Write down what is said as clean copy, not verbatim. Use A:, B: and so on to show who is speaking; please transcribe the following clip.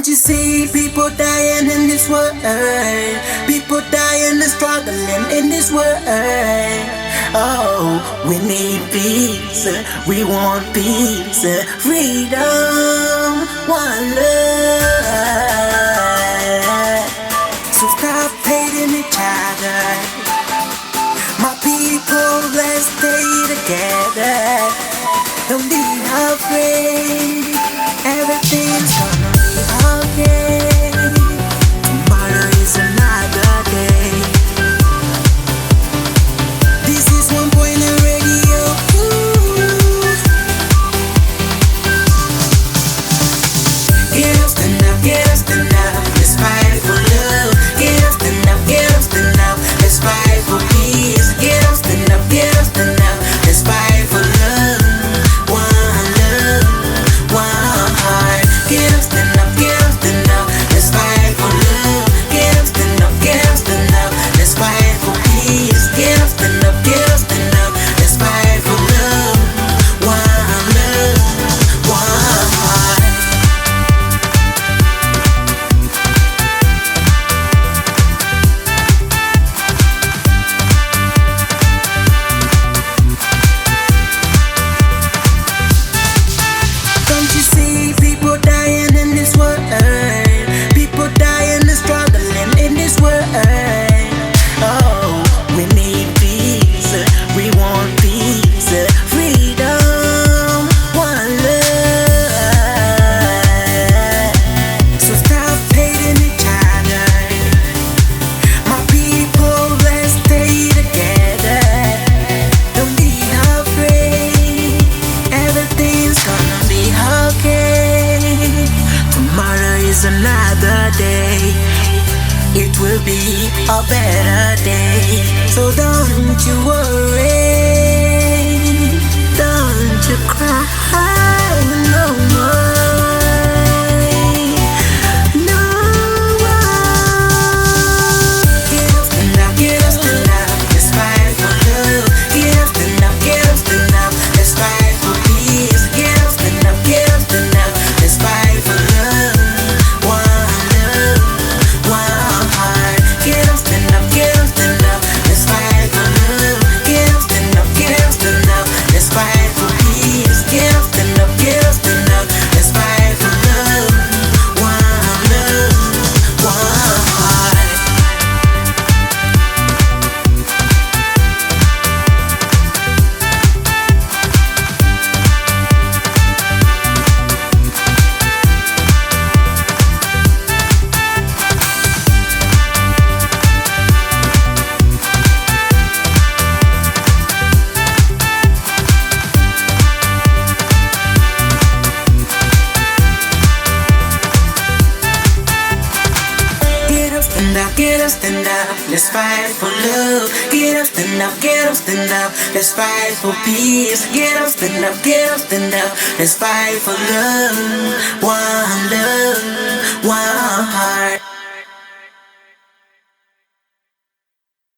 A: you see people dying in this world? People dying and struggling in this world. Oh, we need peace. We want peace, freedom, one love. So stop hating each other. My people, let's stay together. Don't be afraid. Everything's gonna be okay. Tomorrow is another day. This is 1 Point Radio. Get up, stand up, get up, stand up. Let's fight for love. Get up, stand up, get up, stand up. Let's fight for peace. Get up, stand up, get up, stand up. Let's fight for love. Get up, stand up, get up, stand up. Let's fight for love. Get up, stand up, get up, stand up. Let's fight for peace. Get up, stand up, get up, stand up. Let's fight for love. One love, one heart. Don't you see people dying in this world? People dying and struggling in this world. Oh, we need peace. We want peace, freedom, one love. So stop hating each other. My people, let's stay together. Don't be afraid. Everything's gonna be okay. Tomorrow is another day. It will be a better day. So don't you worry. Don't you cry no more. No more. Get up, stand up, get up, stand up. Let's fight for love. Get up, stand up, get up, stand up. Let's fight for peace. Get up, stand up, get up, stand up. Let's fight for love. One love, one heart. Get up, stand up, get up, stand up. Let's fight for love. Get up, stand up, get up, stand up. Let's fight for peace. Get up, stand up, get up, stand up. Let's fight for love. One love, one heart. Get up, stand up, get up, stand up. Let's fight for love. Get up, stand up, get up, stand up. Let's fight for peace. Get up, stand up, get up, stand up. Let's fight for love. One love, one heart.